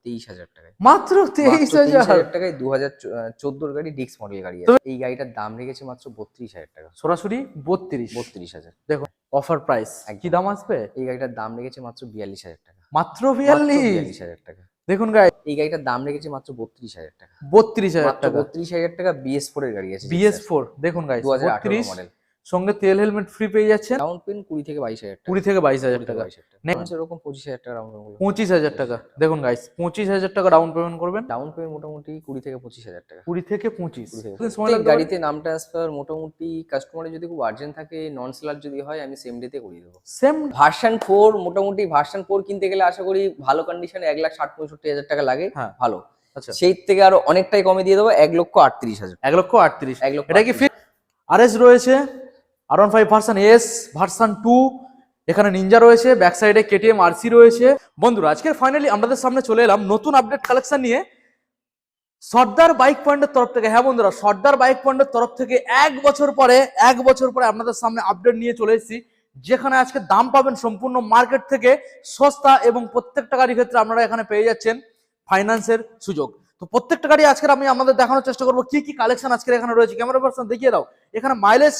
23,000 টাকায়। মাত্র 23,000 টাকায় 2014 গাড়ি, ডিক্স মডেল গাড়ি আছে। এই গাড়িটার দাম রেখেছে মাত্র 32,000 টাকা। সরাসরি 32। 32,000 দেখো অফার প্রাইস কি দাম আসবে? এই গাড়িটার দাম রেখেছে মাত্র 42,000 টাকা। মাত্র 42। 42,000 টাকা। দেখুন গাইস, এই গাড়িটার দাম রেখেছে মাত্র 32,000 টাকা। 32,000 মাত্র টাকা। 32,000 টাকা BS4 এর গাড়ি আছে। BS4 দেখুন গাইস, 2018 32 মডেল। সঙ্গে তেল হেলমেট ফ্রি পেয়ে যাচ্ছেন। ডাউন পেমেন্ট 20 থেকে 22,000 টাকা। 20 থেকে 22,000 টাকা। নেক্সট এরকম 25,000 টাকা ডাউন পেমেন্ট। 25,000 টাকা। দেখুন গাইস, 25,000 টাকা ডাউন পেমেন্ট করবেন। ডাউন পেমেন্ট মোটামুটি 20 থেকে 25,000 টাকা। 20 থেকে 25। প্রত্যেক গাড়িতে নাম ট্রান্সফার মোটামুটি কাস্টমারের যদি খুব আর্জেন্ট থাকে, নন সেলার যদি হয়, আমি সেম ডেতে করিয়ে দেবো। সেম ভার্সন 4 মোটামুটি ভার্সন 4 কিনতে গেলে আশা করি ভালো কন্ডিশনে 1,60,65,000 টাকা লাগে। হ্যাঁ। ভালো। আচ্ছা, সেই থেকে আরো অনেকটাই কমে দিয়ে দেবো, 1,38,000। 1,38,000। 1,38,000 এটা কি ফিট? RS রয়েছে, R15 ভার্সন S, ভার্সন 2, এখানে নিনজা রয়েছে, ব্যাক সাইডে KTM RC রয়েছে। বন্ধুরা, আজকে ফাইনালি আমাদের সামনে চলে এলাম নতুন আপডেট কালেকশন নিয়ে সর্দার বাইক পয়েন্টের তরফ থেকে। হ্যাঁ বন্ধুরা, সর্দার বাইক পয়েন্টের তরফ থেকে এক বছর পরে আপনাদের সামনে আপডেট নিয়ে চলে এসেছি, যেখানে আজকে দাম পাবেন সম্পূর্ণ মার্কেট থেকে সস্তা, এবং প্রত্যেকটা গাড়ির ক্ষেত্রে আপনারা এখানে পেয়ে যাচ্ছেন ফাইন্যান্সের সুযোগ। তো প্রত্যেকটা গাড়ি আজকে আমি আমাদের দেখানোর চেষ্টা করবো কি কি কালেকশন আজকে এখানে রয়েছে। ক্যামেরা পার্সন দেখিয়ে দাও। এখানে মাইলেজ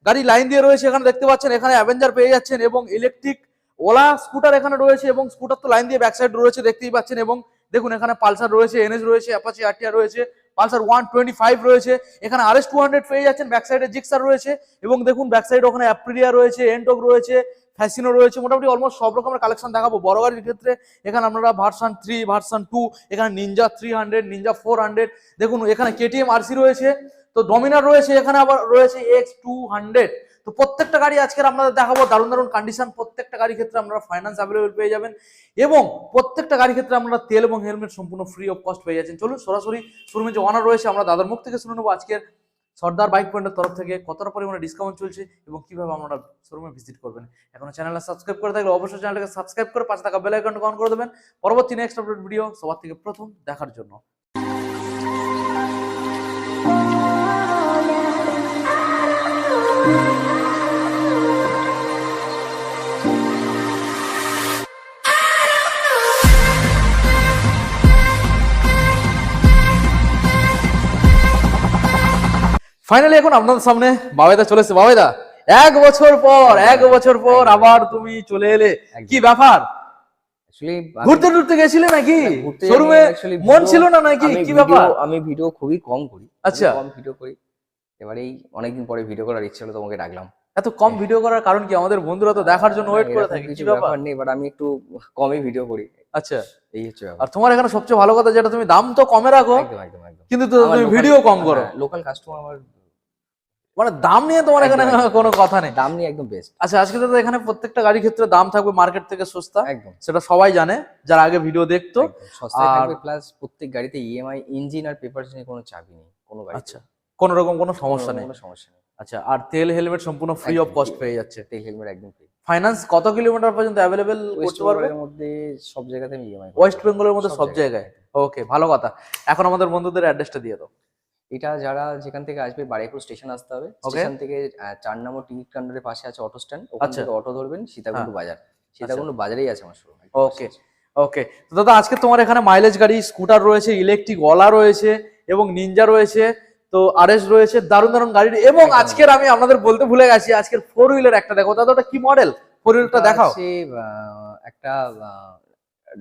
গাড়ি লাইন দিয়ে রয়েছে, এখানে দেখতে পাচ্ছেন। এখানে অ্যাভেঞ্জার পেয়ে যাচ্ছেন, এবং ইলেকট্রিক ওলা স্কুটার এখানে রয়েছে, এবং স্কুটার তো লাইন দিয়ে ব্যাক সাইড রয়েছে দেখতেই পাচ্ছেন। এবং দেখুন এখানে পালসার রয়েছে, NS রয়েছে, অ্যাপাচি RTR রয়েছে, পালসার 125 রয়েছে, এখানে RS 200 পেয়ে যাচ্ছেন, ব্যাক সাইডে জিক্সার রয়েছে, এবং দেখুন ব্যাক সাইডে ওখানে অ্যাপ্রিলিয়া রয়েছে, এন্টক রয়েছে, ফ্যাসিনো রয়েছে। মোটামুটি অলমোস্ট সব রকমের কালেকশন দেখাবো। বড় গাড়ির ক্ষেত্রে এখানে আপনারা ভার্সন 3, ভার্সন 2, এখানে নিনজা 300, নিনজা 400, দেখুন এখানে KTM RC রয়েছে, তো ডমিনার রয়েছে, এখানে আবার রয়েছে X200। তো প্রত্যেকটা গাড়ি আজকে আপনাদের দেখাবো, দারুণ দারুণ কন্ডিশন। প্রত্যেকটা গাড়ির ক্ষেত্রে আপনারা ফাইন্যান্স অ্যাভেলেবল পেয়ে যাবেন, এবং প্রত্যেকটা গাড়ির ক্ষেত্রে আপনারা তেল এবং হেলমেট সম্পূর্ণ ফ্রি অফ কস্ট পেয়ে যাচ্ছেন। চলুন সরাসরি শোরুমে যে ওনার রয়েছে আমরা দাদার মুখ থেকে শুনে নেবো আজকের সর্দার বাইক পয়েন্টের তরফ থেকে কতটা পরিমাণে ডিসকাউন্ট চলছে এবং কিভাবে আপনারা শোরুমে ভিজিট করবেন। এখন চ্যানেলটা সাবস্ক্রাইব করে থাকলে অবশ্যই চ্যানেলটাকে সাবস্ক্রাইব করে পাশে থাকা বেল আইকনটা অন করে দেবেন পরবর্তী নেক্সট আপডেট ভিডিও সবার থেকে প্রথম দেখার জন্য। ফাইনালি এখন আপনাদের সামনে বাবাইদা চলে এসেছে। বাবাইদা, এক বছর পর আবার তুমি চলে এলে, কি ব্যাপার? ঘুরতে গেছিলে নাকি? শোরুমে মন ছিল না নাকি? কি ব্যাপার? আমি ভিডিও খুবই কম করি। আচ্ছা, কম ভিডিও করি, এবারেই অনেকদিন পরে ভিডিও করার ইচ্ছে হলো, তোমাকে ডাকলাম। এত কম ভিডিও করার কারণ কি? আমাদের বন্ধুরা তো দেখার জন্য ওয়েট করে থাকে। কিছু ব্যাপার নেই, বাট আমি একটু কমই ভিডিও করি। আচ্ছা, এই হচ্ছে ব্যাপার। আর তোমার এখানে সবচেয়ে ভালো কথা যেটা, তুমি দাম তো কমে রাখো, একদম কিন্তু তুমি ভিডিও কম করো। লোকাল কাস্টমার আমার, মানে দাম নিয়ে তোমার এখানে কোনো কথা নেই, দাম নিয়ে একদম বেস্ট। আচ্ছা, আজকে তো এখানে প্রত্যেকটা গাড়ির ক্ষেত্রে দাম থাকবে মার্কেট থেকে সস্তা, একদম সেটা সবাই জানে যারা আগে ভিডিও দেখতো। সস্তায় থাকবে, প্লাস প্রত্যেক গাড়িতে EMI, ইঞ্জিন আর পেপারস নিয়ে কোনো চাবি নেই কোনো গাড়ি। আচ্ছা, কোনো রকম কোনো সমস্যা নেই। আচ্ছা, আর তেল হেলমেট সম্পূর্ণ ফ্রি অফ কস্ট পেয়ে যাচ্ছে। তেল হেলমেট একদম ফ্রি। ফাইন্যান্স কত কিলোমিটার পর্যন্ত অ্যাভেলেবেল করতে পারবে? এর মধ্যে সব জায়গাতে আমি EMI, ওয়েস্ট বেঙ্গলের মধ্যে সব জায়গায়। ওকে, ভালো কথা। এখন আমাদের বন্ধুদের অ্যাড্রেসটা দিয়ে দাও। এটা যারা যেখান থেকে আসবে বারুইপুর স্টেশন আসতে হবে। স্টেশন থেকে 4 নম্বর টিকিট কাউন্টারের পাশে আছে অটো স্ট্যান্ড, ওখান থেকে অটো ধরবেন, সীতাকুণ্ড বাজার। সীতাকুণ্ড বাজারেই আছে আমার শোরুম। ওকে ওকে, তো দাদা আজকে তোমার এখানে মাইলেজ গাড়ি, স্কুটার রয়েছে, ইলেকট্রিক ওলা রয়েছে, এবং নিনজা রয়েছে, তো RS রয়েছে, দারুণ দারুণ গাড়ি। এবং আজকের আমি আপনাদের বলতে ভুলে গেছি, আজকের 4 হুইলার একটা দেখো দাদা, ওটা কি মডেল? 4 হুইলারটা দেখাও। একটা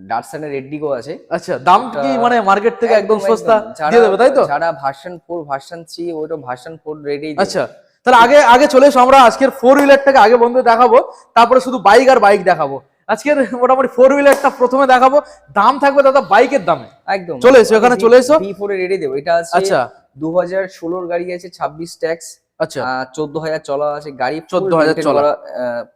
ডাটসানের রেডডিগো আছে। আচ্ছা, দাম কি মানে মার্কেট থেকে একদম সস্তা দিয়ে দেবে, তাই তো? যারা ভার্সন 4, ভার্সন 3, ওইটা ভার্সন 4 রেডি। আচ্ছা, তাহলে আগে চলে এসো, আমরা আজকের 4 হুইলারটাকে আগে বন্ধু দেখাবো, তারপরে শুধু বাইক আর বাইক দেখাবো। আজকের মোটামুটি 4 হুইলারটা প্রথমে দেখাবো, দাম থাকবে দাদা বাইকের দামে। একদম চলে এসো, এখানে চলে এসো। V4 এ রেডি দেবো। এটা আছে। আচ্ছা, 2016 এর গাড়ি আছে, 26 ট্যাক্স। আচ্ছা, 14,000 চলা আছে গাড়ি, 14,000 চলা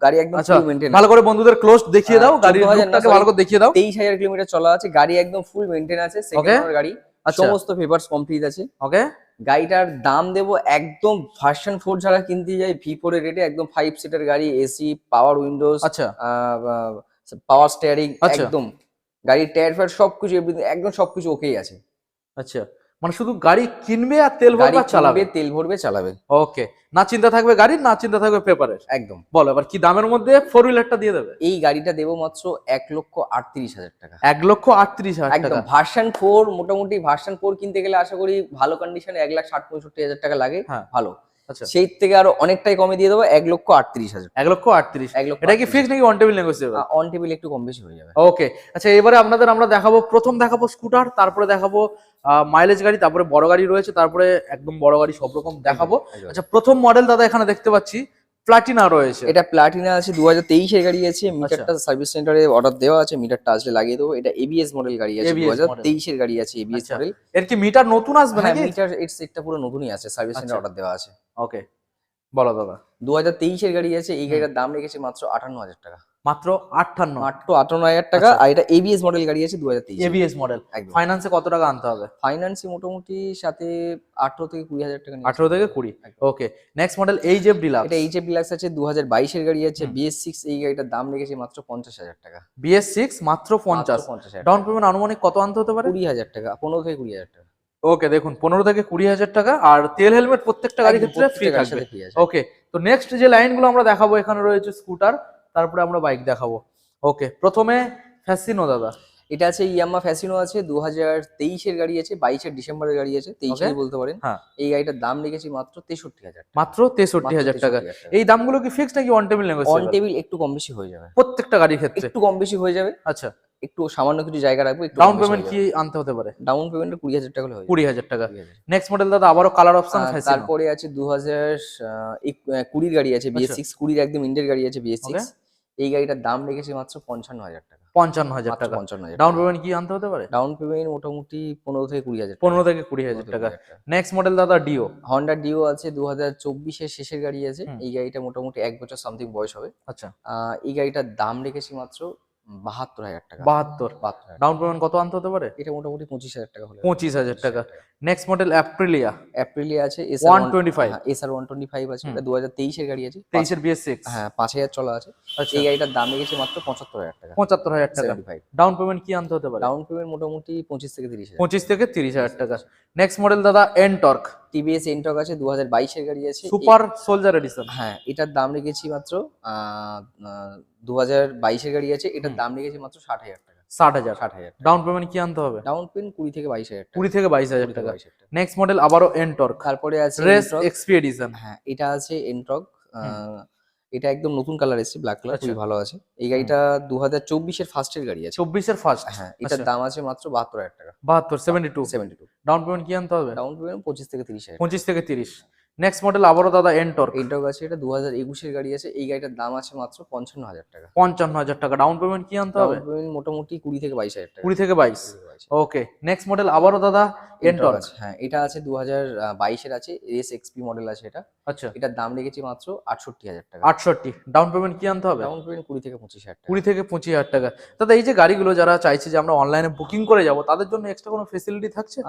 গাড়ি, একদম ফুল মেইনটেইন। ভালো করে বন্ধুদের ক্লোজ দেখিয়ে দাও, গাড়ির লুকটাকে ভালো করে দেখিয়ে দাও। 23,000 কিলোমিটার চলা আছে গাড়ি, একদম ফুল মেইনটেইন আছে, সেকেন্ড ওনার গাড়ি, সমস্ত পেপারস কমপ্লিট আছে। ওকে, গাড়িটার দাম দেবো একদম ভার্সন 4 যারা কিনতে যায় V4 এর রেটে, একদম 5 সিটার গাড়ি, এসি, পাওয়ার উইন্ডোজ, আচ্ছা, পাওয়ার স্টিয়ারিং, একদম গাড়ির টায়ার ফায়ার সবকিছু একদম সবকিছু ওকেই আছে। আচ্ছা, মানে শুধু গাড়ি কিনবে আর তেল ভরবে আর চালাবে, তেল ভরবে চালাবে। ওকে, না চিন্তা থাকবে গাড়ির, না চিন্তা থাকবে পেপারের। একদম। বলো এবার কি দামের মধ্যে 4 হুইলারটা দিয়ে দেবে? এই গাড়িটা দেবো মাত্র 1,38,000 টাকা। 1,38,000 একদম টাকা। ভার্সন 4, মোটামুটি ভার্সন 4 কিনতে গেলে আশা করি ভালো কন্ডিশনে 1,60,65,000 টাকা লাগে। হ্যাঁ। ভালো, আচ্ছা, সেই থেকে আরো অনেকটাই কমে দিয়ে দেবো 1,38,000। 1,38,000। এটা কি ফিক্স নাকি on table negotiable? On table একটু কম বেশি হয়ে যাবে। ওকে, আচ্ছা এবারে আমরা দেখাবো, প্রথম দেখাবো স্কুটার, তারপরে দেখাবো মাইলেজ গাড়ি, তারপরে বড় গাড়ি রয়েছে, তারপরে একদম বড় গাড়ি, সব রকম দেখাবো। একদম। আচ্ছা, প্রথম মডেল দাদা এখানে দেখতে পাচ্ছি প্লাটিনা রয়েছে। এটা প্লাটিনা আছে, 2023 এর গাড়ি আছে। মিটারটা সার্ভিস সেন্টারে অর্ডার দেওয়া আছে, মিটারটা আসলে লাগিয়ে দেবো। এটা এবিএস মডেল গাড়ি আছে, ABS 2023 এর গাড়ি আছে, এবিএস আচ্ছা, মডেল। এর কি মিটার নতুন আসবে হ্যাঁ, নাকি? মিটার এর সেটটা পুরো নতুনই আছে, সার্ভিস সেন্টারে অর্ডার দেওয়া আছে। ওকে, বলো দাদা। 2023 এর গাড়ি আছে। এই গাড়িটার দাম রেখেছে মাত্র 58,000 টাকা। মাত্র 58? মাত্র 58,000 টাকা। আর এটা এবিএস মডেল গাড়ি আছে 2023। ABS model. একদম। ফাইন্যান্সে কত টাকা আনতে হবে? ফাইন্যান্সে মোটামুটি সাথে 18 থেকে 20,000 টাকা নিয়ে 18 থেকে 20। ওকে, নেক্সট মডেল এইচএফ ডিলাক্স। এটা এইচএফ ডিলাক্স আছে, 2022 এর গাড়ি আছে, BS6। এই গাড়িটার দাম রেখেছে মাত্র 50,000 টাকা। BS6 মাত্র 50। 50,000। ডাউন পেমেন্ট আনুমানিক কত আনতে হতে পারে? 20,000 টাকা, 15 থেকে 20,000 টাকা। ওকে, দেখুন 15 থেকে 20,000 টাকা। আর তেল হেলমেট প্রত্যেকটা গাড়ির ক্ষেত্রে ফ্রি থাকবে। ওকে, তো নেক্সট যে লাইনগুলো আমরা দেখাবো, এখানে রয়েছে স্কুটার, তারপরে আমরা বাইক দেখাবো। ওকে, প্রথমে ফ্যাসিনো দাদা। এটা আছে ইয়ামাহা ফ্যাসিনো আছে, 2023 এর গাড়ি আছে, 22 ডিসেম্বরের গাড়ি আছে, 23 বলতে পারেন। হ্যাঁ, এই গাড়িটার দাম রেখেছি মাত্র 63,000 টাকা। মাত্র 63,000 টাকা। এই দামগুলো কি ফিক্স নাকি on table on negotiable? Table একটু কম বেশি হয়ে যাবে, প্রত্যেকটা গাড়ির ক্ষেত্রে একটু কম বেশি হয়ে যাবে। আচ্ছা, একটু সামান্য কিছু জায়গা রাখবো, একটু ডাউন পেমেন্ট কি আনতে হতে পারে? ডাউন পেমেন্ট 20,000 টাকা হলে হয়ে যাবে। 20,000 টাকা। 20,000। নেক্সট মডেল দাদা আবারও কালার অপশন ফ্যাসিনো। তারপরে আছে 2020 গাড়ি আছে, BS6 20 একদম ইন্ডিয়ার গাড়ি আছে, BS6। এই গাড়িটার দাম রেখেছি মাত্র 55,000 টাকা। 55,000 টাকা। 55,000। ডাউন পেমেন্ট কি আনতে হতে পারে? ডাউন পেমেন্ট মোটামুটি 15 থেকে 20,000। 15 থেকে 20,000 টাকা। নেক্সট মডেল দাদা ডিও। হন্ডা ডিও আছে, 2024 এর শেষের গাড়ি আছে। এই গাড়িটা মোটামুটি 1 বছর সামথিং বয়স হবে। আচ্ছা, এই গাড়িটার দাম রেখেছি মাত্র 72,000 টাকা। 72। ডাউন পেমেন্ট কত আনতে হতে পারে? এটা মোটামুটি 25,000 টাকা হলে। 25,000 টাকা। Next model Aprilia. অ্যাপ্রিলিয়া আছে, 125। SR 125 আছে। এটা 2023 এর গাড়ি আছে, 23 এর BS6। হ্যাঁ, 5,000 চলা আছে। আচ্ছা, এই গাড়িটার দাম রেখেছি মাত্র 75,000 টাকা। 75,000 টাকা। 75। ডাউন পেমেন্ট কি আনতে হতে পারে? ডাউন পেমেন্ট মোটামুটি 25 থেকে 30,000। 25 থেকে 30,000 টাকা। নেক্সট মডেল দাদা এনটর্ক। TVS এনটক আছে, 2022 এর গাড়ি আছে। Super soldier edition. হ্যাঁ, এটার দাম রেখেছি মাত্র 2022 এর গাড়ি আছে। এটার দাম রেখেছি মাত্র 60,000 টাকা। 60,000। 60,000। ডাউন পেমেন্ট কি আনতে হবে? ডাউন পেমেন্ট 20 থেকে 22,000 টাকা। 20 থেকে 22,000 টাকা। 22,000 টাকা। নেক্সট মডেল আবারও এনটর্ক। তারপরে আছে রেস Ntorq। XP addition. হ্যাঁ, এটা আছে এনটক। এটা একদম নতুন কালার এসেছে, ব্ল্যাক কালার, খুবই আচ্ছা। ভালো আছে। এই গাড়িটা 2024 এর ফার্স্টের গাড়ি আছে। 24 এর ফার্স্ট। হ্যাঁ, এটার দাম আছে মাত্র 72,000 টাকা। 72, 72। 72। ডাউন পেমেন্ট কি আনতে হবে? ডাউন পেমেন্ট 25 থেকে 30,000। 25 থেকে 30। নেক্সট মডেল আবারও দাদা এনটর্ক। এনটক আছে, এটা 2021 এর গাড়ি আছে। এই গাড়িটার দাম আছে মাত্র 55,000 টাকা। 55,000 টাকা। ডাউন পেমেন্ট কি আনতে হবে? ডাউন পেমেন্ট মোটামুটি 20 থেকে 22,000 টাকা। 20 থেকে 22। ওকে, নেক্সট মডেল আবারও দাদা এনটর্ক। আছে, হ্যাঁ, এটা আছে 2022 এর আছে, রেস এক্সপি মডেল আছে এটা। আচ্ছা, এটার দাম রেখেছি মাত্র 68,000 টাকা। 68। ডাউন পেমেন্ট কি আনতে হবে? ডাউন পেমেন্ট 20 থেকে 25,000 টাকা। 20 থেকে 25,000 টাকা। দাদা এই যে গাড়িগুলো যারা চাইছে যে আমরা অনলাইনে বুকিং করে যাব, তাদের জন্য এক্সট্রা কোনো ফেসিলিটি থাকছে?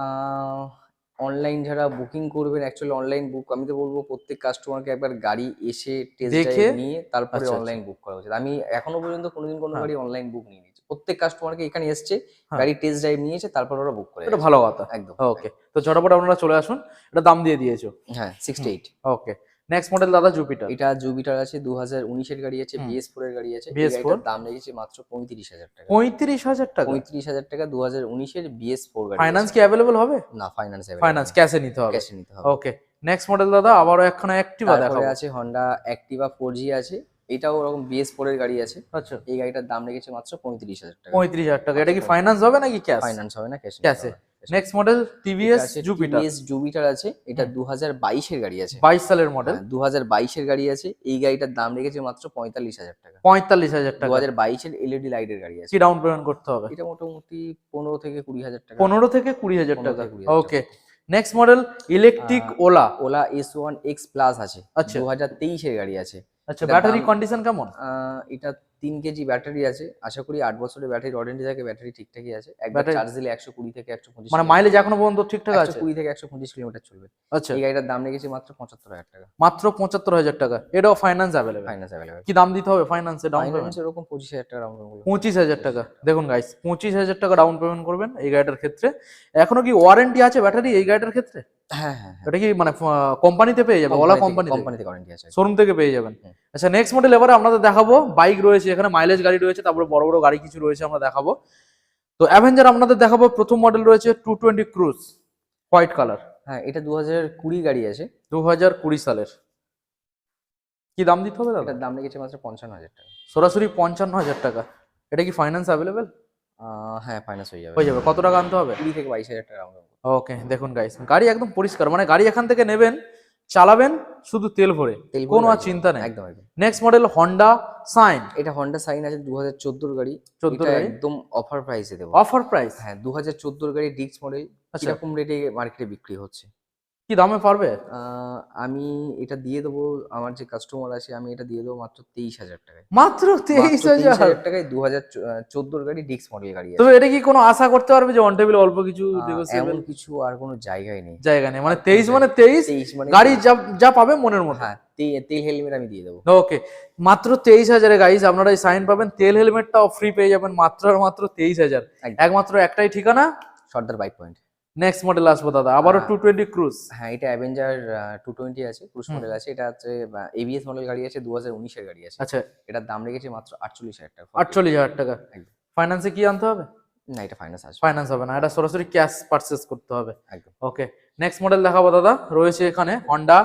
অনলাইন যারা বুকিং করবেন, অ্যাকচুয়ালি অনলাইন বুক, আমি তো বলবো প্রত্যেক কাস্টমারকে একবার গাড়ি এসে টেস্ট দেখে ড্রাইভ নিয়ে তারপরে আচ্ছা, অনলাইন বুক করা উচিত। আমি এখনো পর্যন্ত কোনোদিন কোনো হ্যাঁ। গাড়ি অনলাইন বুক নিয়ে নিয়েছি। প্রত্যেক কাস্টমারকে এখানে এসছে, হ্যাঁ। গাড়ি টেস্ট ড্রাইভ নিয়েছে, তারপর ওরা বুক করে এটা গেছে। ভালো কথা। একদম। ওকে, তো ঝটপট আপনারা চলে আসুন। এটা দাম দিয়ে দিয়েছো। হ্যাঁ, 68। ওকে, নেক্সট মডেল দাদা জুপিটার। এটা জুপিটার আছে, 2019 এর গাড়ি আছে, BS4 এর গাড়ি আছে। এই BS4 গাড়িটার দাম রেখেছি মাত্র 35,000 টাকা। 35,000 টাকা। 35,000 টাকা, 2019 এর BS4 গাড়ি। ফাইন্যান্স কি অ্যাভেলেবল হবে? না, ফাইন্যান্স ফাইন্যান্স ক্যাশে নিতে হবে। ক্যাশে নিতে হবে। ওকে, নেক্সট মডেল দাদা আবারও একখানা অ্যাক্টিভা তারপরে দেখাবো। আছে হন্ডা অ্যাক্টিভা 4G আছে। এটাও ওরকম BS4 এর গাড়ি আছে। আচ্ছা, এই গাড়িটার দাম রেখেছে মাত্র 35,000 টাকা। 35,000 টাকা। এটা কি ফাইন্যান্স হবে নাকি ক্যাশ? ফাইন্যান্স হবে না, ক্যাশে। ক্যাশে। Next model TVS Jupiter. TVS Jupiter আছে, এটা 2022 এর গাড়ি আছে। 22 সালের মডেল। 2022 এর গাড়ি আছে। এই গাড়িটার দাম রেখেছে মাত্র 45,000 টাকা। 45,000 টাকা। 2022 এর এলইডি লাইটের গাড়ি আছে। কি ডাউন পেমেন্ট করতে হবে? এটা মোটামুটি 15 থেকে 20,000 টাকা। 15 থেকে 20,000 15 টাকা। থেকে 20,000 okay, next model electric Ola. Ola S1 X plus আছে, আচ্ছা। 2023 এর গাড়ি আছে। আচ্ছা, ব্যাটারি কন্ডিশন কেমন? এটা 3 কেজি ব্যাটারি আছে, আশা করি 8 বছরের ব্যাটারি ওয়ারেন্টি থাকে, ব্যাটারি ঠিকঠাকই আছে, একবার ব্যাটারি চার্জ দিলে 120 থেকে 125 মানে মাইলেজ এখনো পর্যন্ত ঠিকঠাক আছে? 120 থেকে 125 কিলোমিটার চলবে। আচ্ছা, এই গাড়িটার দাম রেখেছি মাত্র 75,000 টাকা। মাত্র 75,000 টাকা। এটাও ফাইন্যান্স অ্যাভেলেবেল? Finance available. কি দাম দিতে হবে ফাইন্যান্সে ডাউন পেমেন্ট? ফাইন্যান্স এরকম 25,000 টাকা ডাউন পেমেন্ট। 25,000 টাকা। দেখুন গাইস, 25,000 টাকা ডাউন পেমেন্ট করবেন এই গাড়িটার ক্ষেত্রে। এখনো কি ওয়ারেন্টি আছে ব্যাটারি এই গাড়িটার ক্ষেত্রে? হ্যাঁ হ্যাঁ হ্যাঁ, এটা কি মানে কোম্পানিতে পেয়ে যাবে? ওলা কোম্পানি কোম্পানিতে ওয়ারেন্টি আছে। শোরুম থেকে পেয়ে যাবেন। হুম। আচ্ছা, নেক্সট মডেল এবারে আপনাদের দেখাবো। বাইক রয়েছে এখানে, মাইলেজ গাড়ি রয়েছে, তারপরে বড় বড় গাড়ি কিছু রয়েছে আমরা দেখাবো। তো অ্যাভেঞ্জার আপনাদের দেখাবো। প্রথম মডেল রয়েছে 220 ক্রুজ, হোয়াইট কালার। হ্যাঁ, এটা 2020 গাড়ি আছে। 2020 সালের। কি দাম দিতে হবে দাদা? এটার দাম রেখেছে মাত্র 55,000 টাকা। সরাসরি 55,000 টাকা। এটা কি ফাইন্যান্স অ্যাভেলেবেল? হ্যাঁ, ফাইন্যান্স হয়ে যাবে। হয়ে যাবে। কত টাকা আনতে হবে? 20 থেকে 22,000 টাকা ডাউন পেমেন্ট। ওকে, দেখুন গাইস, গাড়ি একদম পরিষ্কার, মানে গাড়ি এখান থেকে নেবেন, চালাবেন শুধু তেল ভরে, কোনো আর চিন্তা নেই। একদম একদম। Next model Honda Shine. এটা হন্ডা সাইন আছে 2014 গাড়ি। 14 এটা গাড়ি? একদম অফার প্রাইসে দেবো। Offer price? হ্যাঁ, 2014 গাড়ি ডিক্স মডেল। আচ্ছা। কিরকম রেটে মার্কেটে বিক্রি হচ্ছে? কি দামে পারবে? আমি এটা দিয়ে দেবো, আমার যে কাস্টমার আছে আমি এটা দিয়ে দেবো মাত্র 23,000 টাকায়। মাত্র 23,000 টাকায় 2014 গাড়ি ডিক্স মডেল গাড়ি আছে। তবে এটা কি কোনো আশা করতে পারবে যে অন টেবিল অল্প কিছু এমন কিছু আর কোনো জায়গায় নেই। জায়গা নেই, মানে 23 মানে 23 মানে গাড়ি যা যা পাবে মনের মতো। হ্যাঁ, তেল হেলমেট আমি দিয়ে দেবো। ওকে, মাত্র 23,000 এ গাইস আপনারা এই সাইন পাবেন, তেল হেলমেটটাও ফ্রি পেয়ে যাবেন মাত্র আর মাত্র 23,000। একদম। একমাত্র একটাই ঠিকানা, সর্দার বাইক পয়েন্ট। নেক্সট মডেল আসবো দাদা, আবারও 220 ক্রুজ। হ্যাঁ, এটা অ্যাভেঞ্জার 220 আছে, ক্রুজ মডেল আছে। এটা হচ্ছে এবিএস মডেল গাড়ি আছে, 2019 এর গাড়ি আছে। আচ্ছা, এটার দাম রেখেছি মাত্র 48,000 টাকা। 48,000 টাকা। একদম। ফাইন্যান্সে কি আনতে হবে? না, এটা ফাইন্যান্স আসবে। ফাইন্যান্স হবে না, এটা সরাসরি ক্যাশ পারচেজ করতে হবে। একদম। ওকে, নেক্সট মডেল দেখাবো দাদা। রয়েছে এখানে হন্ডা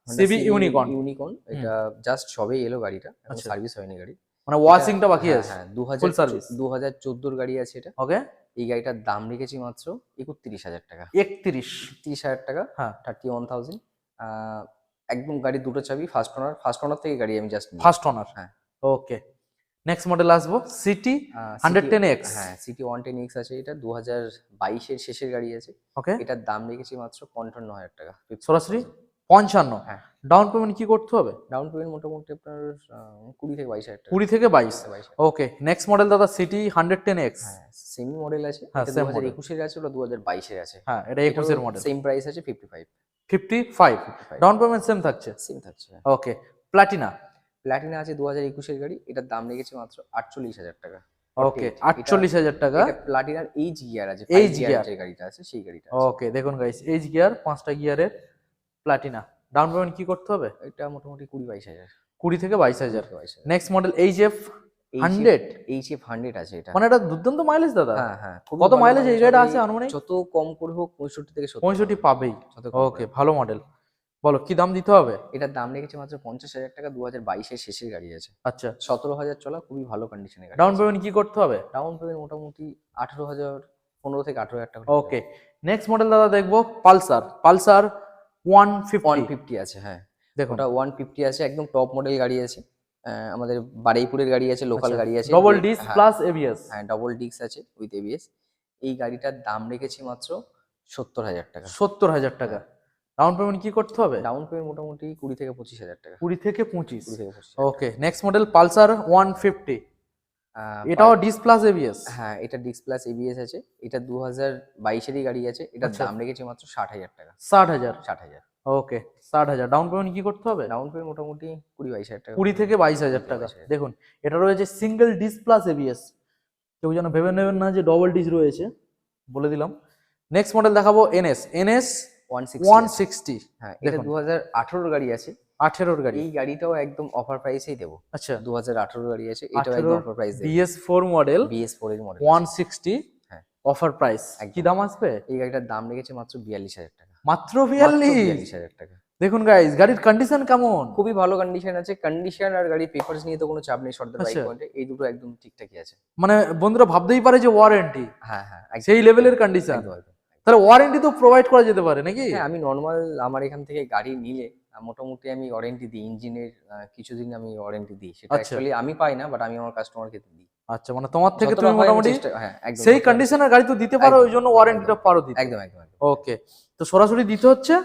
সিবি ইউনিকর্ন। এটা জাস্ট সবে এলো গাড়িটা, আচ্ছা। সার্ভিস হয়নি গাড়ি। মানে ওয়াশিংটা বাকি আছে? হ্যাঁ, ফুল সার্ভিস। 2014 গাড়ি আছে এটা। ওকে, এই গাড়িটার দাম রেখেছি মাত্র 31,000 টাকা। 31,000 টাকা। হ্যাঁ, 31,000। একদম গাড়ি দুটো চাবি, ফার্স্ট ওনার থেকে গাড়ি আমি জাস্ট ফার্স্ট ওনার। হ্যাঁ। ওকে, নেক্সট মডেল আসবো সিটি 110X। হ্যাঁ, সিটি 110X আছে। এটা 2022 এর শেষের গাড়ি আছে। ওকে, এটার দাম রেখেছি মাত্র 55,000 টাকা। সরাসরি 55। হ্যাঁ। ডাউন পেমেন্ট কি করতে হবে? ডাউন পেমেন্ট মোটামুটি আপনার 20 থেকে 22,000 টাকা। 20 থেকে 22। 22,000। ওকে, নেক্সট মডেল দাদা সিটি 110X। হ্যাঁ, সেমি মডেল আছে। হ্যাঁ, এটা same model। 2021 এর আছে, ওটা 2022 এর আছে। হ্যাঁ, এটা 21 এর মডেল। সেম প্রাইস আছে 55। 55। ডাউন পেমেন্ট সেম থাকছে? সেম থাকছে। ওকে, প্লাটিনা। প্লাটিনা আছে 2021 এর গাড়ি। এটার দাম রেখেছি মাত্র 48,000 টাকা। ওকে, 48,000 টাকা। এটা প্লাটিনার এইচ গিয়ার আছে, এইচ 5 গিয়ার গিয়ার যে গাড়িটা আছে সেই গাড়িটা আছে। ওকে, দেখুন গাইস, এইচ গিয়ার 5টা গিয়ারের প্লাটিনা। ডাউন পেমেন্ট কি করতে হবে? এটা মোটামুটি 20-22,000। 20 থেকে 22,000। 22,000। Next model HF 100। এইচএফ 100 আছে এটা। মানে এটা দুর্দান্ত মাইলেজ দাদা। হ্যাঁ হ্যাঁ, কত মাইলেজ এই গাড়িটা আছে আনুমানিক? যত কম করে হোক 65 থেকে 70। 65 পাবেই। ওকে, ভালো মডেল। বলো কি দাম দিতে হবে? এটার দাম রেখেছে মাত্র 50,000 টাকা। 2022 এর শেষের গাড়ি আছে। আচ্ছা, 17,000 চলা, খুবই ভালো কন্ডিশনের গাড়ি। ডাউন পেমেন্ট কি করতে হবে? ডাউন পেমেন্ট মোটামুটি 18,000, 15 থেকে 18,000 টাকা। ওকে, নেক্সট মডেল দাদা দেখবো পালসার 150। 150 আছে। হ্যাঁ, দেখুন, ওটা 150 আছে, একদম টপ মডেল গাড়ি আছে। আমাদের বারুইপুরের গাড়ি আছে, লোকাল গাড়ি আছে। Double disc plus ABS. হ্যাঁ, ডবল ডিস্ক আছে উইথ এবিএস। এই গাড়িটার দাম রেখেছি মাত্র 70,000 টাকা। 70,000 টাকা। ডাউন পেমেন্ট কি করতে হবে? ডাউন পেমেন্ট মোটামুটি 20 থেকে 25,000 টাকা। 20 থেকে 25। 20 থেকে 25। ওকে, নেক্সট মডেল পালসার 150। এটাও ডিস্ক প্লাস এবিএস। হ্যাঁ, এটা ডিস্ক প্লাস এবিএস আছে। এটা 2022 এরই গাড়ি আছে। এটার দাম রেখেছি মাত্র 60,000 টাকা। 60,000। 60,000। ওকে, 60,000। ডাউন পেমেন্ট কি করতে হবে? ডাউন পেমেন্ট মোটামুটি 20-22,000 টাকা। 20 থেকে 22,000 টাকা। দেখুন, এটা রয়েছে সিঙ্গেল ডিস্ক প্লাস এবিএস। কেউ যেন ভেবে নেবেন না যে ডবল ডিস্ক রয়েছে, বলে দিলাম। নেক্সট মডেল দেখাবো এনএস 160। হ্যাঁ, এটা 2018 গাড়ি আছে। 18 গাড়ি। এই গাড়িটাও একদম অফার প্রাইসেই দেবো। আচ্ছা, 2018 গাড়ি আছে, এটাও একদম অফার প্রাইস দেবো। BS4 মডেল, BS4 এর মডেল 160। হ্যাঁ, অফার প্রাইস কি দাম আসবে? এই গাড়িটার দাম রেখেছে মাত্র 42,000 টাকা। মাত্র 42,000 টাকা। দেখুন গাইস, গাড়ির কন্ডিশন কেমন? খুবই ভালো কন্ডিশন আছে। কন্ডিশন আর গাড়ির পেপারস নিয়ে তো কোনো চাপ নেই। সর্দার বাইক আচ্ছা। পয়েন্টে এই দুটো একদম ঠিকঠাকই আছে। মানে বন্ধুরা ভাবতেই পারে যে ওয়ারেন্টি, হ্যাঁ হ্যাঁ, সেই লেভেলের কন্ডিশন। তাহলে ওয়ারেন্টি তো প্রোভাইড করা যেতে পারে নাকি? হ্যাঁ, আমি নর্মাল আমার এখান থেকে গাড়ি নিলে মোটামুটি আমি ওয়ারেন্টি দিই। ইঞ্জিনের কিছুদিন আমি ওয়ারেন্টি দিই। সেটা অ্যাকচুয়ালি আমি পাই না, বাট আমি আমার কাস্টমারকে দিই। আচ্ছা, মানে তোমার থেকে তুমি মোটামুটি হ্যাঁ, একদম সেই কন্ডিশনের গাড়ি তো দিতে পারো, ওই জন্য ওয়ারেন্টিটা পারো দিতে। একদম। ওকে, তো সরাসরি দিতে হচ্ছে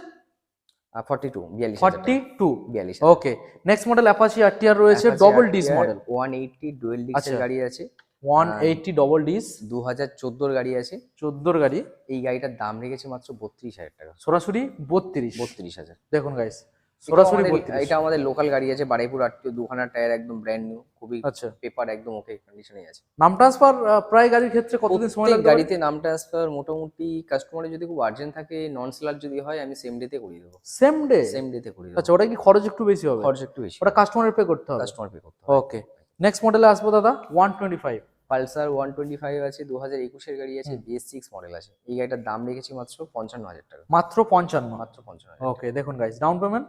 42 42 42 ওকে। নেক্সট মডেল অ্যাপাচি আরটিআর রয়েছে, ডবল ডিস মডেল, 180 ডুয়েল ডিস্কের গাড়ি আছে, 180 ডবল ডিস, 2014 গাড়ি আছে। 14 গাড়ি। এই গাড়িটার দাম রেখেছে মাত্র 32,000 টাকা, সরাসরি 32। 32,000। দেখুন গাইস, সরাসরি এটা আমাদের লোকাল গাড়ি আছে, বারুইপুর আরটিও, দুখানা টায়ার একদম ব্র্যান্ড নিউ, খুবই আচ্ছা। পেপার একদম ওকে কন্ডিশনে আছে। নাম ট্রান্সফার প্রায় গাড়ির ক্ষেত্রে কতদিন সময় লাগবে? গাড়িতে নাম ট্রান্সফার মোটামুটি কাস্টমারের যদি খুব আর্জেন্ট থাকে, নন সেলার যদি হয়, আমি সেম ডেতে করিয়ে দেবো। Same day? সেম ডেতে করিয়ে দেবো। আচ্ছা, ওটা কি খরচ একটু বেশি হবে? খরচ একটু বেশি, ওটা কাস্টমারের পে করতে হবে? কাস্টমার পে করতে হবে। ওকে। নেক্সট মডেলে আসবো দাদা, 125 পালসার 125 আছে, 2021 এর গাড়ি আছে, BS6 মডেল আছে। এই গাড়িটার দাম রেখেছি মাত্র 55,000 টাকা, মাত্র 55। মাত্র 55,000। ওকে। দেখুন guys, down payment?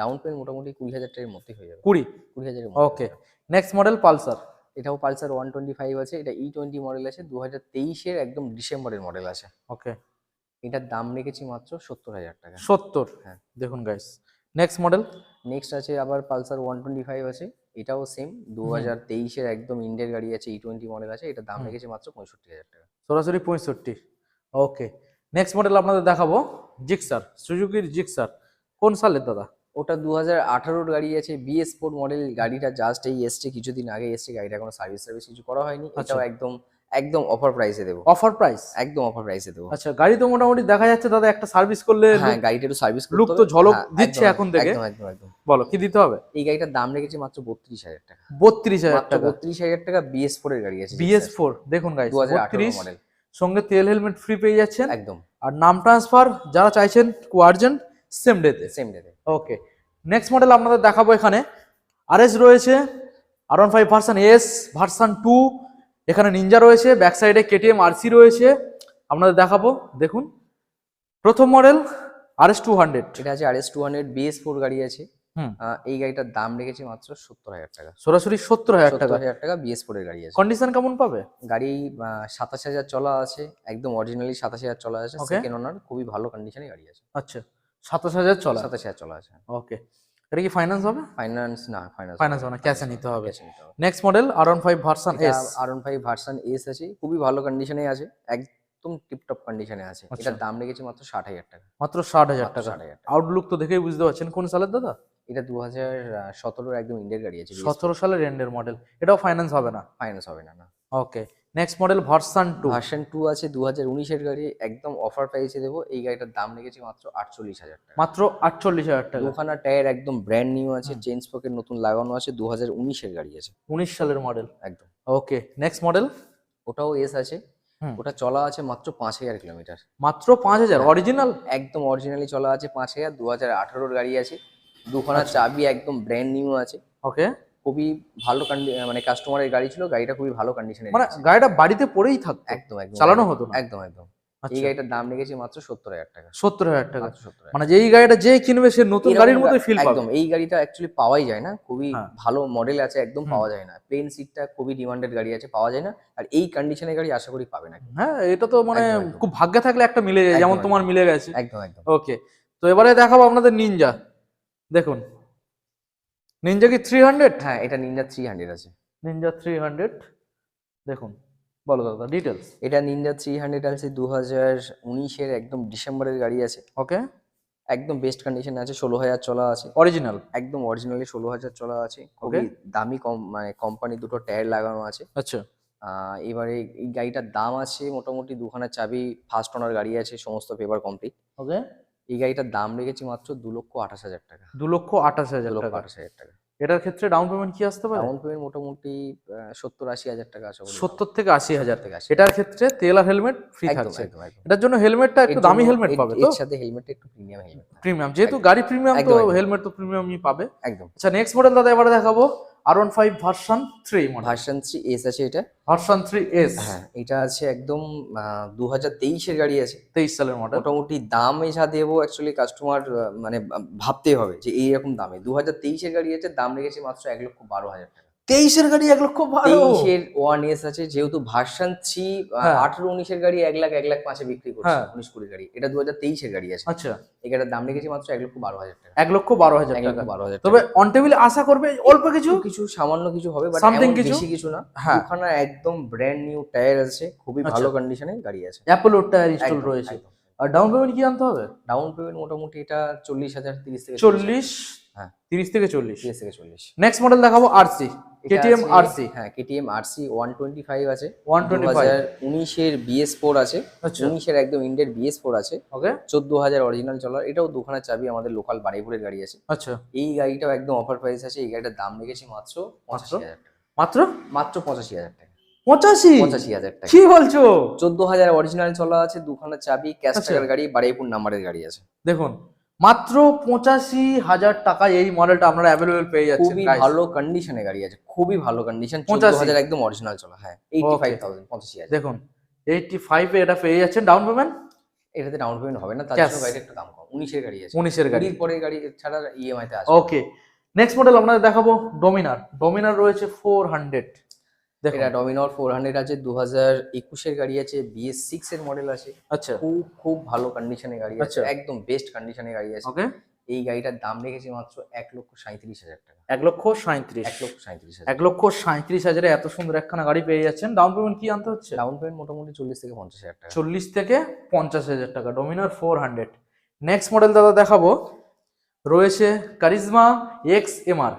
Down payment মোটামুটি 20,000 টাকার মধ্যে হয়ে যাবে। 20,000 এর মধ্যে। ওকে। নেক্সট মডেল পালসার, এটাও পালসার 125 আছে, এটা E20 মডেল আছে, 2023 এর একদম ডিসেম্বরের মডেল আছে। ওকে। এটার দাম রেখেছি মাত্র 70,000 টাকা। 70? হ্যাঁ। দেখুন গাইস, নেক্সট মডেল? নেক্সট আছে আবার পালসার 125 আছে, এটাও সেম 2023 এর একদম ইন্ডিয়ার গাড়ি আছে, E20 মডেল আছে। এটার দাম রেখেছি মাত্র 65,000 টাকা, সরাসরি 65। ওকে। নেক্সট মডেল আপনাদের দেখাবো জিক্সার, সুজুকির জিক্সার। কোন সালের দাদা? ওটা 2018 গাড়ি আছে, BS4 মডেল। গাড়িটা জাস্ট এই এসছে, কিছুদিন আগে এসছে গাড়িটা, কোনো সার্ভিস কিছু করা হয়নি। এটাও একদম একদম অফার প্রাইসে দেবো। Offer price? একদম অফার প্রাইসে দেবো। আচ্ছা, গাড়ি তো মোটামুটি দেখা যাচ্ছে দাদা একটা সার্ভিস করলে, হ্যাঁ গাড়িটা একটু সার্ভিস করতে লুক হবে, তো ঝলক হ্যাঁ, দিচ্ছে একদম, এখন থেকে। একদম একদম একদম। বলো কি দিতে হবে? এই গাড়িটার দাম রেখেছি মাত্র 32,000 টাকা, 32,000 মাত্র টাকা। 32,000 টাকা। BS4 এর গাড়ি আছে, BS4। দেখুন গাইস, 2018 32, মডেল। সঙ্গে তেল হেলমেট ফ্রি পেয়ে যাচ্ছেন। একদম। আর নাম ট্রান্সফার যারা চাইছেন আর্জেন্ট, সেম ডেতে। সেম ডেতে। ওকে। নেক্সট মডেল আপনাদের দেখাবো, এখানে আরএস রয়েছে, R15 ভার্সন এস, ভার্সন 2, এখানে নিনজা রয়েছে, ব্যাক সাইডে KTM RC রয়েছে। আপনাদের দেখাবো, দেখুন প্রথম মডেল RS 200। এটা আছে RS 200, BS4 গাড়ি আছে। হুম। এই গাড়িটার দাম রেখেছি মাত্র 70,000 টাকা, সরাসরি 70,000 টাকা। 70,000 টাকা। BS4 এর গাড়ি আছে। কন্ডিশন কেমন পাবে? গাড়ি 27,000 চলা আছে, একদম অরিজিনালি 27,000 চলা আছে, Okay. সেকেন্ড ওনার, খুবই ভালো কন্ডিশনে গাড়ি আছে। আচ্ছা, 27,000 চলা। 27,000 চলা আছে। ওকে। এটা কি ফাইন্যান্স হবে? ফাইন্যান্স না, ফাইন্যান্স হবে না, ক্যাশে নিতে হবে। Next model R15 version S. R15 version S আছে, খুবই ভালো কন্ডিশনে আছে, একদম টিপটপ কন্ডিশনে আছে। আচ্ছা। এটার দাম রেখেছি মাত্র 60,000 টাকা, মাত্র 60,000 মাত্র টাকা। 60,000 টাকা। আউটলুক তো দেখেই বুঝতে পারছেন কোন সালের দাদা? এটা 2017 একদম ইন্ডিয়ার গাড়ি আছে, 17 সালের এন্ডের মডেল। এটাও ফাইন্যান্স হবে না? ফাইন্যান্স হবে না, না। Okay. Next model version 2। Version 2 আছে, 2019 এর গাড়ি, একদম অফার প্রাইসে দেবো। এই গাড়িটার দাম রেখেছি মাত্র 48,000 টাকা, মাত্র 48,000 টাকা। দুখানা টায়ার একদম ব্র্যান্ড নিউ আছে, চেঞ্জ পকেট নতুন লাগানো আছে, 2019 এর গাড়ি আছে, 19 সালের মডেল। একদম। ওকে। Next model? ওটাও এস আছে, ওটা চলা আছে মাত্র 5,000 কিলোমিটার, মাত্র 5,000 অরিজিনাল? একদম অরিজিনালি চলা আছে 5,000, 2018 গাড়ি আছে, দুখানা চাবি একদম ব্র্যান্ড নিউ আছে। ওকে। খুবই ভালো মানে কাস্টমারের গাড়ি ছিল, গাড়িটা খুবই ভালো কন্ডিশনে, মানে গাড়িটা বাড়িতে পড়েই থাকতো, একদম একদম, চালানো হতো না? একদম একদম। এই আচ্ছা, গাড়িটার দাম রেখেছি মাত্র 70,000 টাকা, 70,000 টাকা। মাত্র 70,000। মানে যেই গাড়িটা যে কিনবে সে নতুন গাড়ির মতোই ফিল পাবে। একদম, এই গাড়িটা অ্যাকচুয়ালি পাওয়াই যায় না, খুবই হ্যাঁ। ভালো মডেল আছে, একদম পাওয়া যায় না। প্লেন সিটটা খুবই ডিমান্ডেড গাড়ি আছে, পাওয়া যায় না। আর এই কন্ডিশনের গাড়ি আশা করি পাবে না। হ্যাঁ, এটা তো মানে একদম, একদম। খুব ভাগ্যে থাকলে একটা মিলে যায়, যেমন একদম, তোমার মিলে গেছে। একদম একদম। ওকে। তো এবারে দেখাবো আপনাদের নিনজা। দেখুন, নিনজা কি 300? হ্যাঁ, এটা নিনজা 300 আছে। নিনজা 300। দেখুন, বলো দাদা ডিটেলস। এটা নিনজা 300 আছে, 2019 এর একদম ডিসেম্বরের গাড়ি আছে, ওকে। একদম বেস্ট কন্ডিশনে আছে, 16,000 চলা আছে, অরিজিনাল? একদম অরিজিনালি 16,000 চলা আছে। খুবই দামি, মানে কোম্পানি দুটো টায়ার লাগানো আছে। আচ্ছা। এবারে এই গাড়িটার দাম আছে মোটামুটি, দুখানা চাবি, ফার্স্ট ওনার গাড়ি আছে, সমস্ত পেপার কমপ্লিট। ওকে। এই গাড়িটার দাম রেখেছি মাত্র 2,28,000 টাকা, 2,28,000 টাকা। 2,28,000 টাকা। এটার ক্ষেত্রে ডাউন পেমেন্ট কি আসতে পারে? ডাউন পেমেন্ট মোটামুটি 70-80,000 টাকা আছে, 70 থেকে 80,000 থেকে 80,000। এটার ক্ষেত্রে তেল আর হেলমেট ফ্রি একদম থাকছে। একদম একদম। এটার জন্য হেলমেটটা একটু দামি হেলমেট পাবে তো? এর সাথে হেলমেটটা একটু প্রিমিয়াম হেলমেট, প্রিমিয়াম, যেহেতু গাড়ি প্রিমিয়াম তো একদম, একদম। হেলমেট তো প্রিমিয়ামই পাবে। একদম। আচ্ছা, নেক্সট মডেল দাদা এবারে দেখাবো R15 version 3 model. Version 3 S আছে এটা। Version 3 S. হ্যাঁ, এটা আছে একদম 2023 এর গাড়ি আছে, 23 সালের মডেল। মোটামুটি দাম যা দেবো অ্যাকচুয়ালি কাস্টমার মানে ভাবতে হবে যে এইরকম দামে। 2023 এর গাড়ি আছে, দাম রেখেছি মাত্র 1,12,000 টাকা। 23 এর গাড়ি 1,12,000? 23 এর 1S আছে, যেহেতু ভার্সন 3 হ্যাঁ। 18-19 এর গাড়ি 1,00,000 1,05,000 বিক্রি করছে, হ্যাঁ। 19-20 গাড়ি। এটা 2023 এর গাড়ি আছে, আচ্ছা, এটার দাম রেখেছি মাত্র 1,12,000 টাকা, 1,12,000 টাকা। 1,12,000 তবে অন টেবিলে আশা করবে অল্প কিছু, কিছু সামান্য কিছু হবে, বাট Something এমন কিছু? বেশি কিছু না। হ্যাঁ। দুখানা একদম ব্র্যান্ড নিউ টায়ার আছে, খুবই ভালো কন্ডিশনে গাড়ি আছে। অ্যাপোলো টায়ার ইনস্টল একদম, রয়েছে। একদম। আর ডাউন পেমেন্ট কি আনতে হবে? ডাউন পেমেন্ট মোটামুটি এটা 40,000, 30 থেকে 40, হ্যাঁ 30 থেকে 40। 30 থেকে 40। নেক্সট মডেল দেখাবো আরসি, কেটিএম আরসি। হ্যাঁ কেটিএম আরসি 125 আছে, 125 2019 এর BS4 আছে, আচ্ছা 19 এর একদম ইন্ডিয়ার BS4 আছে, ওকে 14,000 অরিজিনাল চলার। এটাও দুখানা চাবি, আমাদের লোকাল বারুইপুরের গাড়ি আছে। আচ্ছা এই গাড়িটাও একদম অফার প্রাইস আছে। এই গাড়িটার দাম রেখেছি মাত্র 85,000 টাকা। মাত্র মাত্র 85,000 টাকা। 85? 85,000 টাকা। কি বলছো? 14,000 অরিজিনাল চলা আছে, দুখানা চাবি, ক্যাশ আচ্ছা। টাকার গাড়ি, বারুইপুর নাম্বারের গাড়ি আছে। দেখুন মাত্র 85,000 টাকায় এই মডেলটা আপনারা অ্যাভেলেবেল পেয়ে যাচ্ছেন খুবই guys। ভালো কন্ডিশনে গাড়ি আছে, খুবই ভালো কন্ডিশন। 85,000 14,000 একদম অরিজিনাল চলা। হ্যাঁ 85,000, 85,000। দেখুন 85 এ এটা পেয়ে যাচ্ছেন। Down payment? এটাতে ডাউন পেমেন্ট হবে না, তার Cash। জন্য গাড়িটা একটু দাম কম। 19 এর গাড়ি আছে, 19 এর গাড়ি। 20 পরের গাড়ি ছাড়া ইএমআই তে আসবে। ওকে নেক্সট মডেল আপনাদের দেখাবো ডোমিনার। ডোমিনার রয়েছে 400। দেখুন এটা ডমিনর 400 আছে, 2021 এর গাড়ি আছে, BS6 এর মডেল আছে। আচ্ছা খুব খুব ভালো কন্ডিশনে গাড়ি আছে, আচ্ছা। একদম বেস্ট কন্ডিশনে গাড়ি আছে। ওকে এই গাড়িটার দাম রেখেছি মাত্র 1,37,000 টাকা। 1,37,000। 1,37,000। 1,37,000 এত সুন্দর একখানা গাড়ি পেয়ে যাচ্ছেন। ডাউন পেমেন্ট কি আনতে হচ্ছে? ডাউন পেমেন্ট মোটামুটি 40 থেকে 50,000 টাকা। 40 থেকে 50,000 টাকা। ডোমিনার 400। নেক্সট মডেল দাদা দেখাবো রয়েছে কারিজমা XMR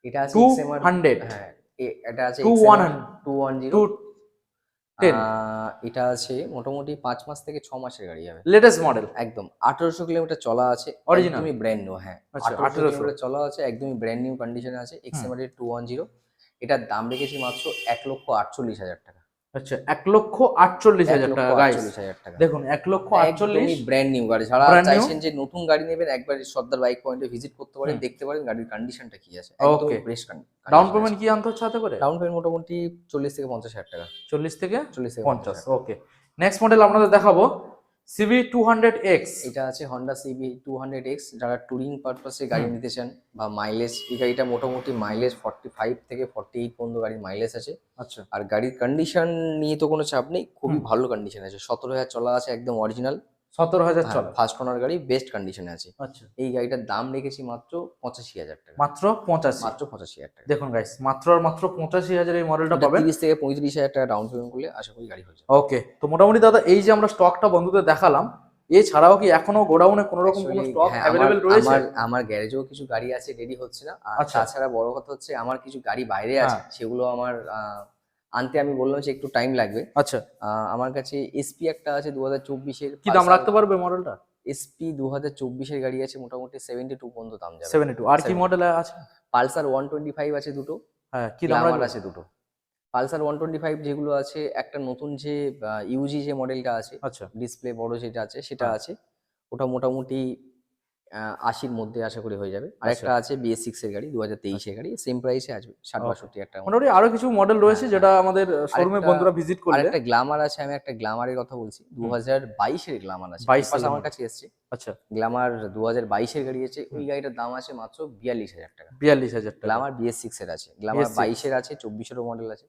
এটা আছে 200। হ্যাঁ এটা আছে 210 210। 210 এটা আছে মোটামুটি 5 মাস থেকে 6 মাসের গাড়ি হবে। Latest model. একদম 1800 কিলোমিটার চলা আছে, Original? একদমই ব্র্যান্ড নিউ। হ্যাঁ আচ্ছা, 1800 1800 কিলোমিটার চলা আছে, একদমই ব্র্যান্ড নিউ কন্ডিশনে আছে। XMR 210। এটার দাম রেখেছি মাত্র 1,48,000 টাকা। আচ্ছা 1,48,000 টাকা গাইস। 1,48,000 টাকা। দেখুন 1,48,000 ব্র্যান্ড নিউ গাড়ি। যারা Brand new? চাইছেন যে নতুন গাড়ি নেবেন, একবার সর্দার বাইক পয়েন্টে ভিজিট করতে পারেন, দেখতে পারেন গাড়ির কন্ডিশনটা কি আছে। একদম Okay. ফ্রেশ ডাউন পেমেন্ট কি আনতে হচ্ছে হাতে করে? ডাউন পেমেন্ট মোটামুটি 40 থেকে 50,000 টাকা। 40 থেকে 40 থেকে 50। ওকে নেক্সট মডেল আপনাদের দেখাবো CB 200X। এটা আছে Honda CB 200X। যারা টুরিং পারপাসে গাড়ি নিতে চান বা মাইলেজ, এই গাড়িটা মোটামুটি মাইলেজ 45 থেকে 48 পর্যন্ত গাড়ির মাইলেজ আছে। আচ্ছা আর গাড়ির কন্ডিশন নিয়ে তো কোনো চাপ নেই, খুবই ভালো কন্ডিশন আছে। 17,000 চলা আছে, একদম অরিজিনাল। 17,000 চলা। ফার্স্ট ওনার গাড়ি, বেস্ট কন্ডিশনে আছে। আচ্ছা এই গাড়িটার দাম রেখেছি মাত্র 85,000 টাকা। মাত্র 85। মাত্র 85,000 টাকা। দেখুন গাইস মাত্র আর মাত্র 85,000 এই মডেলটা এটা পাবেন। 30 থেকে 35,000 টাকা ডাউন পেমেন্ট করলে আশা করি গাড়ি হয়ে যাবে। ওকে তো মোটামুটি দাদা এই যে আমরা স্টকটা বন্ধুদের দেখালাম, এছাড়াও কি এখনো গোডাউনে কোনো রকম কোনো Actually, স্টক হ্যাঁ, অ্যাভেলেবেল রয়েছে? আমার গ্যারেজেও কিছু গাড়ি আছে, রেডি হচ্ছে না। আর আচ্ছা। তাছাড়া বড় কথা হচ্ছে আমার কিছু গাড়ি বাইরে আছে, হ্যাঁ। সেগুলো আমার আনতে আমি বললাম যে একটু টাইম লাগবে। আচ্ছা আমার কাছে SP একটা আছে 2024 এর। কি দাম রাখতে পারবে মডেলটা? SP 2024 এর গাড়ি আছে, মোটামুটি 72 পর্যন্ত দাম যাবে। 72। আর কি মডেল আছে? পালসার 125 আছে দুটো, হ্যাঁ কি দাম গ্ল্যামার রাখবে? আছে দুটো। পালসার 125 যেগুলো আছে, একটা নতুন যে UG যে মডেলটা আছে, আচ্ছা ডিসপ্লে বড় যেটা আছে সেটা হ্যাঁ। আছে। ওটা মোটামুটি 80-র মধ্যে আশা করি হয়ে যাবে। আরেকটা আছে BS6 এর গাড়ি, 2023 এর গাড়ি, সেম প্রাইসে আসবে, 60-62 একটা। মোটামুটি আরো কিছু মডেল রয়েছে হ্যাঁ, যেটা আমাদের শোরুমে আরেকটা- বন্ধুরা ভিজিট করলে। আরেকটা গ্ল্যামার আছে, আমি একটা গ্ল্যামারের কথা বলছি, 2022 এর গ্ল্যামার আছে। 22 পাশে এর আমার কাছে এসছে আচ্ছা গ্ল্যামার 2022 এর গাড়ি আছে। ওই গাড়িটার দাম আছে মাত্র 42,000 টাকা। 42,000 টাকা। গ্ল্যামার BS6 এর আছে, গ্ল্যামার BS6 22 এর আছে, 24 এরও মডেল আছে।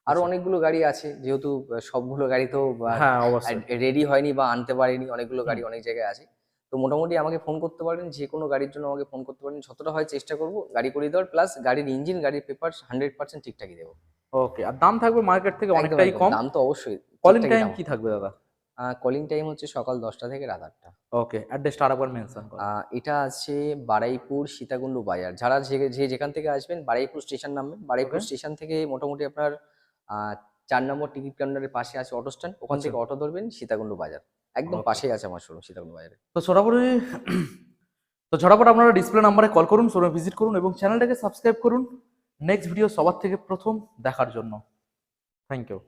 আরো আচ্ছা। অনেকগুলো গাড়ি আছে, যেহেতু সবগুলো গাড়ি তো হ্যাঁ অবশ্যই। রেডি হয়নি বা আনতে পারিনি, অনেকগুলো গাড়ি অনেক জায়গায় আছে। তো মোটামুটি আমাকে ফোন করতে পারেন, যে কোনো গাড়ির জন্য আমাকে ফোন করতে পারেন। যতটা হয় চেষ্টা করব গাড়ি করে দেওয়ার, প্লাস গাড়ির ইঞ্জিন, গাড়ির পেপার 100% ঠিকঠাকই দেবো। ওকে আর দাম থাকবে মার্কেট থেকে একদম, অনেকটাই একদম। কম। দাম তো অবশ্যই। কলিং ঠিকঠাকই টাইম দাম। কি থাকবে দাদা? কলিং টাইম হচ্ছে সকাল 10টা থেকে রাত 8টা। ওকে অ্যাড্রেসটা আরেকবার মেনশন করুন। এটা আছে বারুইপুর সীতাকুণ্ডু বাজার। যারা যেখান থেকে আসবেন, বারুইপুর স্টেশন নামবেন। বারুইপুর Okay. স্টেশন থেকে মোটামুটি আপনার 4 নম্বর টিকিট কাউন্টারের পাশে আছে অটো স্ট্যান্ড, ওখান আচ্ছা। থেকে অটো ধরবেন, সীতাকুণ্ডু বাজার একদম Okay. পাশেই আছে আমার শোরুম, সীতাকুণ্ডু বাজারে। তো ঝটাপট আপনারা ডিসপ্লে নাম্বারে কল করুন, শোরুমে ভিজিট করুন এবং চ্যানেলটাকে সাবস্ক্রাইব করুন নেক্সট ভিডিও সবার থেকে প্রথম দেখার জন্য। Thank you.